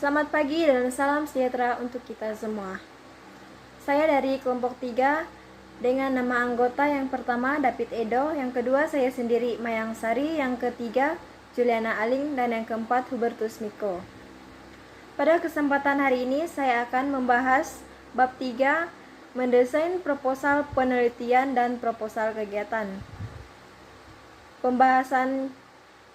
Selamat pagi dan salam sejahtera untuk kita semua. Saya dari kelompok 3 dengan nama anggota yang pertama David Edo, yang kedua saya sendiri Mayang Sari, yang ketiga Juliana Aling, dan yang keempat Hubertus Miko. Pada kesempatan hari ini saya akan membahas bab 3, mendesain proposal penelitian dan proposal kegiatan. Pembahasan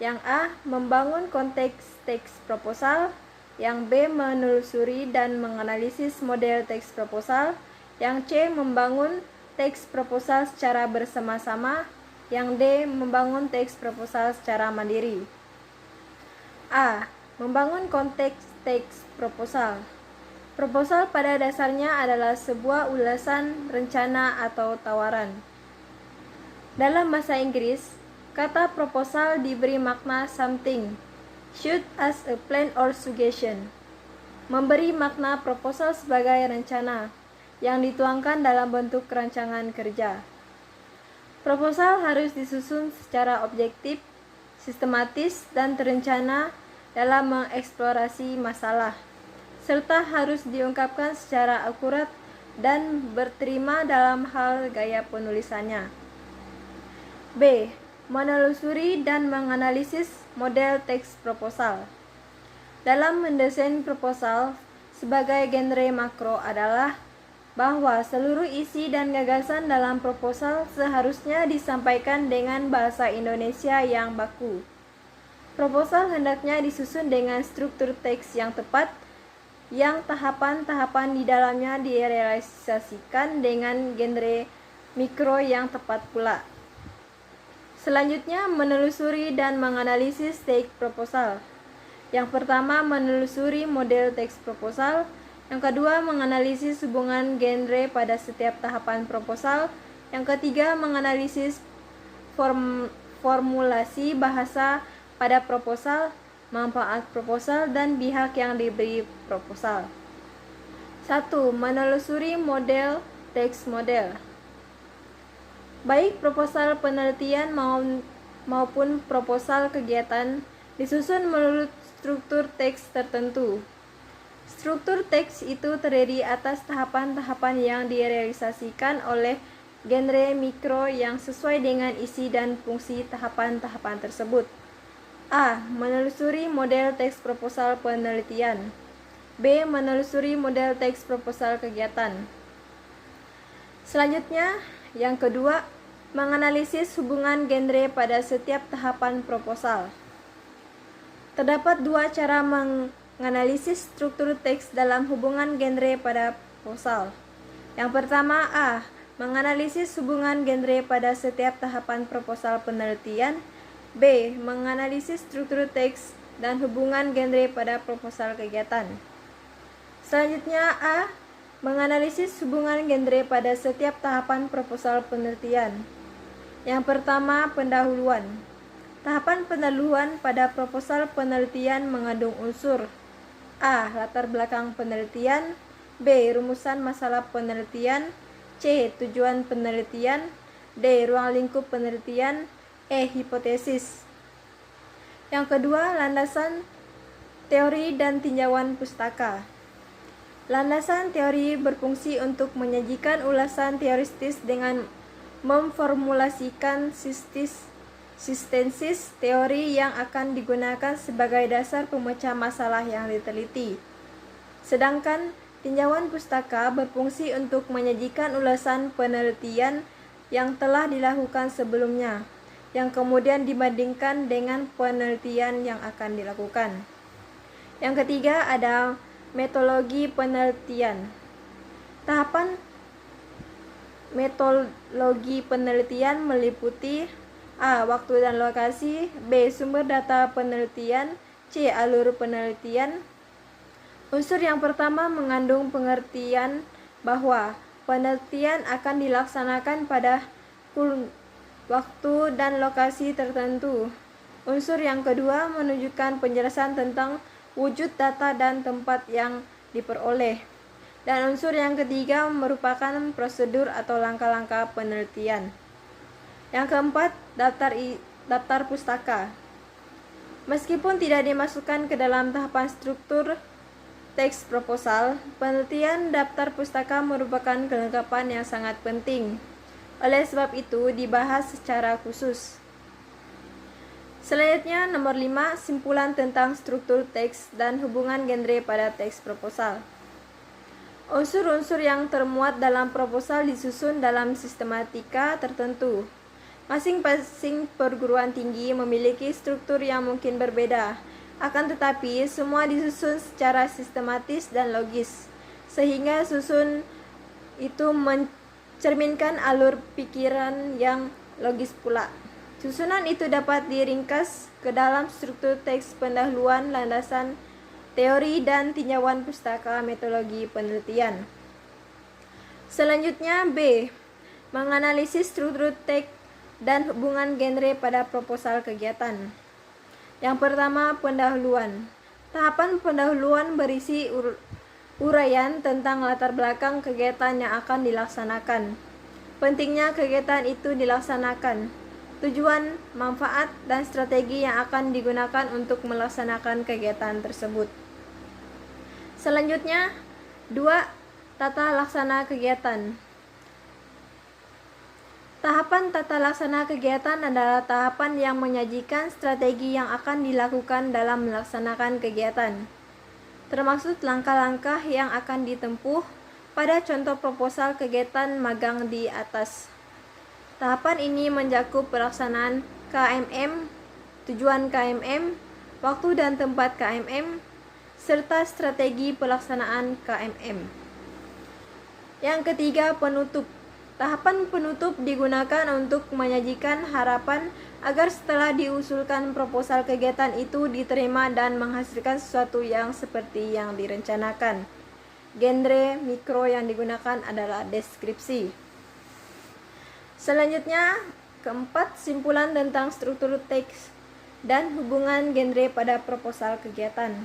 yang A, membangun konteks teks proposal. Yang B, menelusuri dan menganalisis model teks proposal. Yang C, membangun teks proposal secara bersama-sama. Yang D, membangun teks proposal secara mandiri. A, membangun konteks teks proposal. Proposal pada dasarnya adalah sebuah ulasan, rencana, atau tawaran. Dalam bahasa Inggris, kata proposal diberi makna something, should as a plan or suggestion. Memberi makna proposal sebagai rencana yang dituangkan dalam bentuk rancangan kerja. Proposal harus disusun secara objektif, sistematis, dan terencana dalam mengeksplorasi masalah, serta harus diungkapkan secara akurat dan berterima dalam hal gaya penulisannya. B, menelusuri dan menganalisis model teks proposal. Dalam mendesain proposal sebagai genre makro adalah bahwa seluruh isi dan gagasan dalam proposal seharusnya disampaikan dengan bahasa Indonesia yang baku. Proposal hendaknya disusun dengan struktur teks yang tepat, yang tahapan-tahapan di dalamnya direalisasikan dengan genre mikro yang tepat pula. Selanjutnya, menelusuri dan menganalisis teks proposal. Yang pertama, menelusuri model teks proposal. Yang kedua, menganalisis hubungan genre pada setiap tahapan proposal. Yang ketiga, menganalisis formulasi bahasa pada proposal, manfaat proposal, dan pihak yang diberi proposal. 1. Menelusuri model teks model. Baik proposal penelitian maupun proposal kegiatan disusun menurut struktur teks tertentu. Struktur teks itu terdiri atas tahapan-tahapan yang direalisasikan oleh genre mikro yang sesuai dengan isi dan fungsi tahapan-tahapan tersebut. A. Menelusuri model teks proposal penelitian. B. Menelusuri model teks proposal kegiatan. Selanjutnya, yang kedua, menganalisis hubungan genre pada setiap tahapan proposal. Terdapat dua cara menganalisis struktur teks dalam hubungan genre pada proposal. Yang pertama, A. Menganalisis hubungan genre pada setiap tahapan proposal penelitian. B. Menganalisis struktur teks dan hubungan genre pada proposal kegiatan. Selanjutnya, A. Menganalisis hubungan genre pada setiap tahapan proposal penelitian. Yang pertama, pendahuluan. Tahapan pendahuluan pada proposal penelitian mengandung unsur A. Latar belakang penelitian. B. Rumusan masalah penelitian. C. Tujuan penelitian. D. Ruang lingkup penelitian. E. Hipotesis. Yang kedua, landasan teori dan tinjauan pustaka. Landasan teori berfungsi untuk menyajikan ulasan teoristis dengan memformulasikan sistensis teori yang akan digunakan sebagai dasar pemecah masalah yang diteliti. Sedangkan tinjauan pustaka berfungsi untuk menyajikan ulasan penelitian yang telah dilakukan sebelumnya, yang kemudian dibandingkan dengan penelitian yang akan dilakukan. Yang ketiga ada metodologi penelitian. Tahapan metodologi penelitian meliputi A. Waktu dan lokasi. B. Sumber data penelitian. C. Alur penelitian. Unsur yang pertama mengandung pengertian bahwa penelitian akan dilaksanakan pada waktu dan lokasi tertentu. Unsur yang kedua menunjukkan penjelasan tentang wujud data dan tempat yang diperoleh. Dan unsur yang ketiga merupakan prosedur atau langkah-langkah penelitian. Yang keempat, daftar pustaka. Meskipun tidak dimasukkan ke dalam tahapan struktur teks proposal, penelitian daftar pustaka merupakan kelengkapan yang sangat penting. Oleh sebab itu, dibahas secara khusus. Selanjutnya, nomor 5, simpulan tentang struktur teks dan hubungan genre pada teks proposal. Unsur-unsur yang termuat dalam proposal disusun dalam sistematika tertentu. Masing-masing perguruan tinggi memiliki struktur yang mungkin berbeda, akan tetapi semua disusun secara sistematis dan logis, sehingga susun itu mencerminkan alur pikiran yang logis pula. Susunan itu dapat diringkas ke dalam struktur teks pendahuluan, landasan teori, dan tinjauan pustaka metodologi penelitian. Selanjutnya B. Menganalisis struktur teks dan hubungan genre pada proposal kegiatan. Yang pertama, pendahuluan. Tahapan pendahuluan berisi uraian tentang latar belakang kegiatan yang akan dilaksanakan. Pentingnya kegiatan itu dilaksanakan, tujuan, manfaat, dan strategi yang akan digunakan untuk melaksanakan kegiatan tersebut. Selanjutnya, 2. Tata laksana kegiatan. Tahapan tata laksana kegiatan adalah tahapan yang menyajikan strategi yang akan dilakukan dalam melaksanakan kegiatan, termasuk langkah-langkah yang akan ditempuh pada contoh proposal kegiatan magang di atas. Tahapan ini mencakup pelaksanaan KMM, tujuan KMM, waktu dan tempat KMM, serta strategi pelaksanaan KMM. Yang ketiga, penutup. Tahapan penutup digunakan untuk menyajikan harapan agar setelah diusulkan proposal kegiatan itu diterima dan menghasilkan sesuatu yang seperti yang direncanakan. Genre mikro yang digunakan adalah deskripsi. Selanjutnya, keempat, simpulan tentang struktur teks dan hubungan genre pada proposal kegiatan.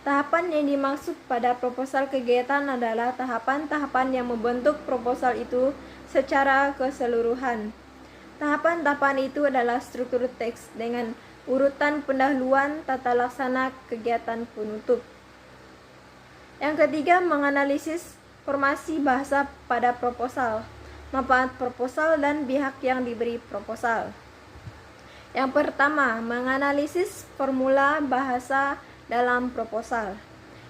Tahapan yang dimaksud pada proposal kegiatan adalah tahapan-tahapan yang membentuk proposal itu secara keseluruhan. Tahapan-tahapan itu adalah struktur teks dengan urutan pendahuluan, tata laksana, kegiatan penutup. Yang ketiga, menganalisis formasi bahasa pada proposal, manfaat proposal, dan pihak yang diberi proposal. Yang pertama, menganalisis formula bahasa dalam proposal.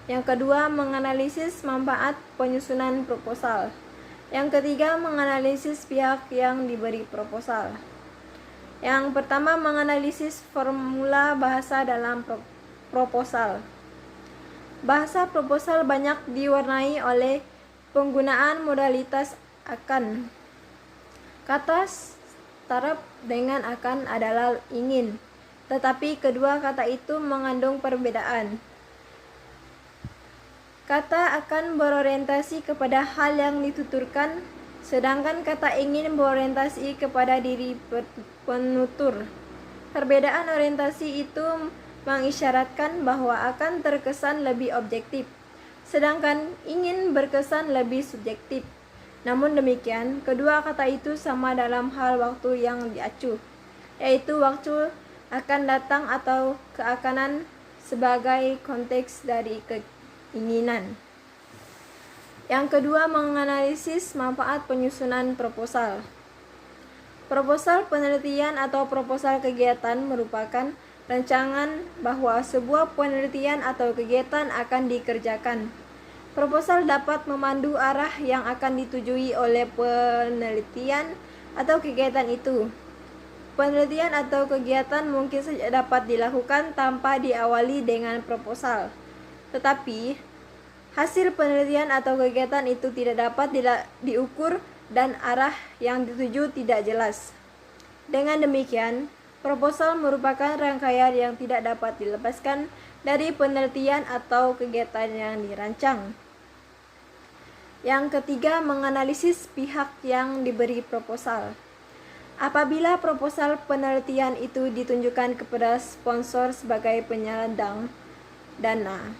Yang kedua, menganalisis manfaat penyusunan proposal. Yang ketiga, menganalisis pihak yang diberi proposal. Yang pertama, menganalisis formula bahasa dalam proposal. Bahasa proposal banyak diwarnai oleh penggunaan modalitas akan. Kata startup dengan akan adalah ingin, tetapi kedua kata itu mengandung perbedaan. Kata akan berorientasi kepada hal yang dituturkan, sedangkan kata ingin berorientasi kepada diri penutur. Perbedaan orientasi itu mengisyaratkan bahwa akan terkesan lebih objektif, sedangkan ingin berkesan lebih subjektif. Namun demikian, kedua kata itu sama dalam hal waktu yang diacu, yaitu waktu akan datang atau keakanan sebagai konteks dari keinginan. Yang kedua, menganalisis manfaat penyusunan proposal. Proposal penelitian atau proposal kegiatan merupakan rancangan bahwa sebuah penelitian atau kegiatan akan dikerjakan. Proposal dapat memandu arah yang akan ditujui oleh penelitian atau kegiatan itu. Penelitian atau kegiatan mungkin saja dapat dilakukan tanpa diawali dengan proposal, tetapi hasil penelitian atau kegiatan itu tidak dapat diukur dan arah yang dituju tidak jelas. Dengan demikian, proposal merupakan rangkaian yang tidak dapat dilepaskan dari penelitian atau kegiatan yang dirancang. Yang ketiga, menganalisis pihak yang diberi proposal. Apabila proposal penelitian itu ditunjukkan kepada sponsor sebagai penyandang dana,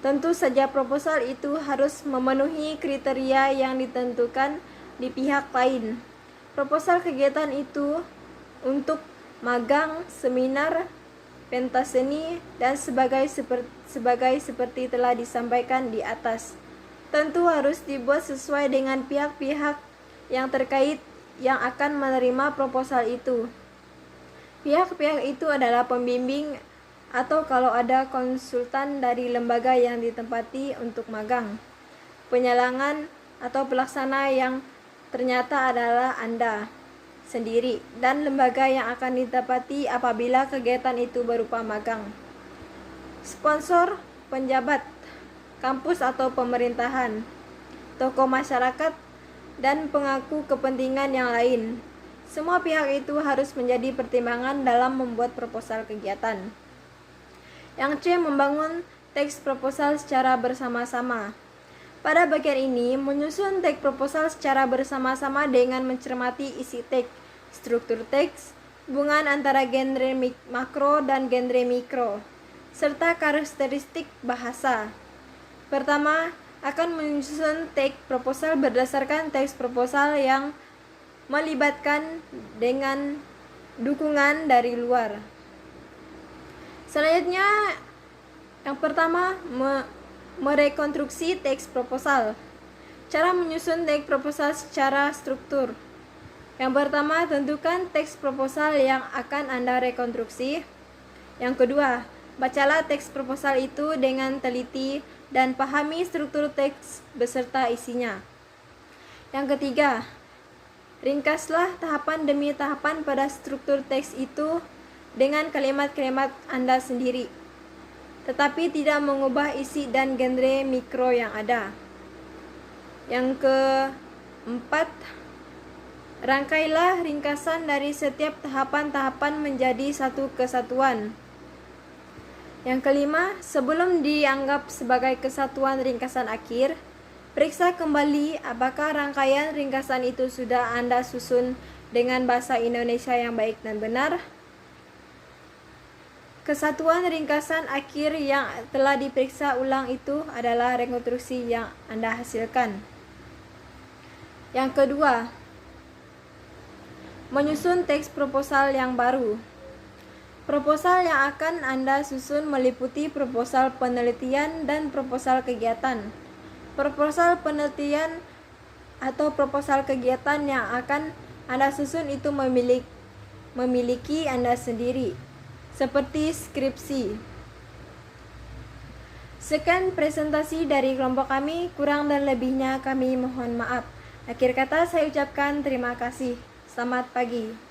tentu saja proposal itu harus memenuhi kriteria yang ditentukan di pihak lain. Proposal kegiatan itu untuk magang, seminar, pentas seni, dan sebagai seperti telah disampaikan di atas. Tentu harus dibuat sesuai dengan pihak-pihak yang terkait yang akan menerima proposal itu. Pihak-pihak itu adalah pembimbing atau kalau ada konsultan dari lembaga yang ditempati untuk magang, penyelangan atau pelaksana yang ternyata adalah Anda sendiri, dan lembaga yang akan ditempati apabila kegiatan itu berupa magang. Sponsor, penjabat, kampus atau pemerintahan, tokoh masyarakat, dan pengaku kepentingan yang lain. Semua pihak itu harus menjadi pertimbangan dalam membuat proposal kegiatan. Yang C. Membangun teks proposal secara bersama-sama. Pada bagian ini, menyusun teks proposal secara bersama-sama dengan mencermati isi teks, struktur teks, hubungan antara genre makro dan genre mikro, serta karakteristik bahasa. Pertama, akan menyusun teks proposal berdasarkan teks proposal yang melibatkan dengan dukungan dari luar. Selanjutnya, yang pertama, merekonstruksi teks proposal. Cara menyusun teks proposal secara struktur. Yang pertama, tentukan teks proposal yang akan Anda rekonstruksi. Yang kedua, bacalah teks proposal itu dengan teliti dan pahami struktur teks beserta isinya. Yang ketiga, ringkaslah tahapan demi tahapan pada struktur teks itu dengan kalimat-kalimat Anda sendiri, tetapi tidak mengubah isi dan genre mikro yang ada. Yang keempat, rangkailah ringkasan dari setiap tahapan-tahapan menjadi satu kesatuan. Yang kelima, sebelum dianggap sebagai kesatuan ringkasan akhir, periksa kembali apakah rangkaian ringkasan itu sudah Anda susun dengan bahasa Indonesia yang baik dan benar. Kesatuan ringkasan akhir yang telah diperiksa ulang itu adalah rekonstruksi yang Anda hasilkan. Yang kedua, menyusun teks proposal yang baru. Proposal yang akan Anda susun meliputi proposal penelitian dan proposal kegiatan. Proposal penelitian atau proposal kegiatan yang akan Anda susun itu memiliki Anda sendiri, seperti skripsi. Sekian presentasi dari kelompok kami, kurang dan lebihnya kami mohon maaf. Akhir kata saya ucapkan terima kasih. Selamat pagi.